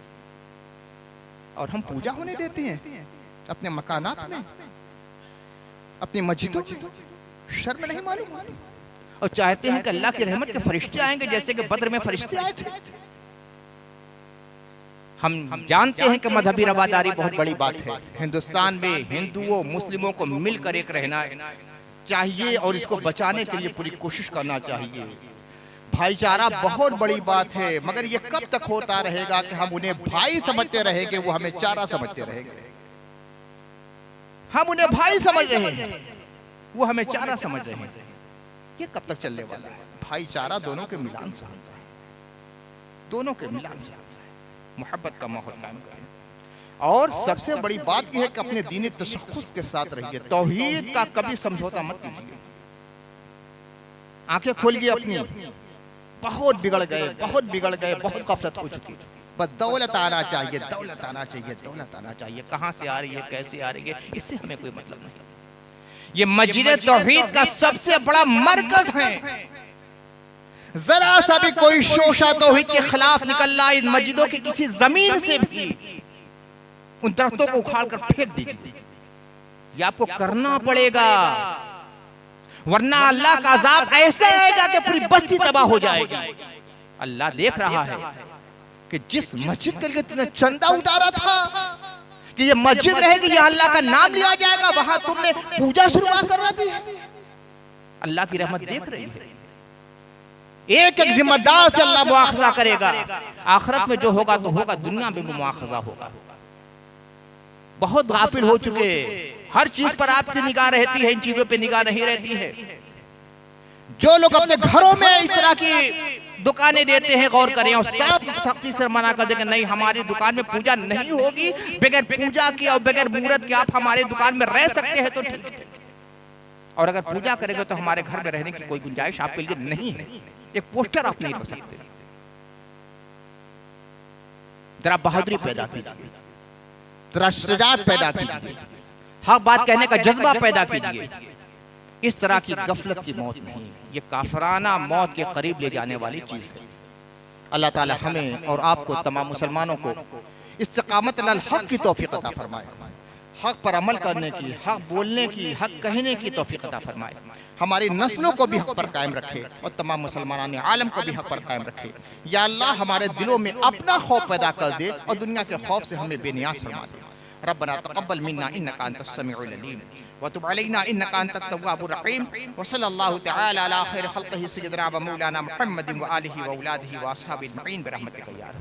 और हम पूजा होने देते हैं अपने मकानात में, अपनी मस्जिदों में। शर्म नहीं मालूम होती। और चाहते हैं कि अल्लाह की रहमत के फरिश्ते आएंगे जैसे कि बद्र में फरिश्ते आए थे। हम जानते हैं कि मजहबी रवादारी बहुत बड़ी बात है। हिंदुस्तान में हिंदुओं मुस्लिमों को मिलकर एक रहना चाहिए और इसको बचाने के लिए पूरी कोशिश करना चाहिए। भाईचारा बहुत बड़ी बात है, मगर ये कब तक होता रहेगा कि हम उन्हें भाई समझते रहेंगे, वो हमें चारा समझते रहेंगे। हम उन्हें भाई समझ रहे हैं, वो हमें चारा समझ रहे हैं। ये कब तक चलने वाला है? भाईचारा दोनों के मिलान से होता है, दोनों के मिलान से होता है। मोहब्बत का माहौल कायम करें। और सबसे बड़ी बात यह है कि अपने दीनी तशख्खुस के साथ रहिए। तौहीद का कभी समझौता मत कीजिए। आंखें खोलिए अपनी। बहुत बिगड़ गए, बहुत बिगड़ गए, बहुत गफलत हो चुकी। बस दौलत आना चाहिए, दौलत आना चाहिए, दौलत आना चाहिए। कहां से आ रही है, कैसे आ रही है, इससे हमें कोई मतलब नहीं। ये मस्जिद तौहीद का सबसे बड़ा मरकज है। जरा सा भी कोई शोशा तौहीद के खिलाफ निकल रहा, इन मस्जिदों की किसी जमीन से भी उन दरख्तों को उखाड़ कर फेंक दीजिए। ये आपको करना पड़ेगा, वरना अल्लाह का अज़ाब ऐसा आएगा कि पूरी बस्ती तबाह हो जाएगी। अल्लाह देख रहा है कि जिस मस्जिद के लिए तुमने चंदा उतारा था कि ये मस्जिद रहेगी, यहाँ अल्लाह का नाम लिया जाएगा, वहां तुमने पूजा शुरुआत कर दी है। अल्लाह की रहमत देख रही है। एक एक जिम्मेदार से अल्लाह मुआखजा करेगा। आखिरत में जो होगा तो होगा, दुनिया में भी मुआखजा होगा। बहुत गाफिल हो चुके, हर चीज पर आपकी निगाह रहती है, इन चीजों पे निगाह नहीं रहती है। जो लोग अपने घरों में इस तरह की दुकानें देते हैं, गौर करें और साफ सख्ती से मना कर देंगे, नहीं हमारी दुकान में पूजा नहीं होगी, बगैर पूजा की और बगैर मुहूर्त के आप हमारे दुकान में रह सकते हैं तो ठीक है, और अगर पूजा करेंगे तो हमारे घर में रहने की कोई गुंजाइश आपके लिए नहीं है। एक पोस्टर आप नहीं कर सकते। जरा बहादुरी पैदा कीजिए, जरा शुजाअत पैदा कीजिए, हक बात कहने का जज्बा पैदा कीजिए। इस तरह की गफलत की मौत नहीं, ये काफराना मौत के करीब ले जाने वाली चीज है। अल्लाह ताला हमें और आपको तमाम मुसलमानों को इस्तिकामत अल हक की तौफीक अता फरमाए, हक पर अमल करने की, हक बोलने की, हक कहने की तौफीक अता फरमाए। हमारी नस्लों को भी हक पर कायम रखे और तमाम मुसलमान आलम को भी हक पर कायम रखे। या अल्लाह हमारे दिलों में अपना खौफ पैदा कर दे और दुनिया के खौफ से हमें बेनियाज फरमा दे। रब्बना तक़ब्बल मिन्ना इन्नका अंतस समीउल अलीम व तुब अलैना इन्नका अंतत तव्वाबुर रहीम व सल्लल्लाहु तआला अला खैरि खल्क़िही सय्यिदना व मौलाना मुहम्मदिन व आलिहि व औलादिहि व अस्हाबिही अजमईन बिरहमतिका या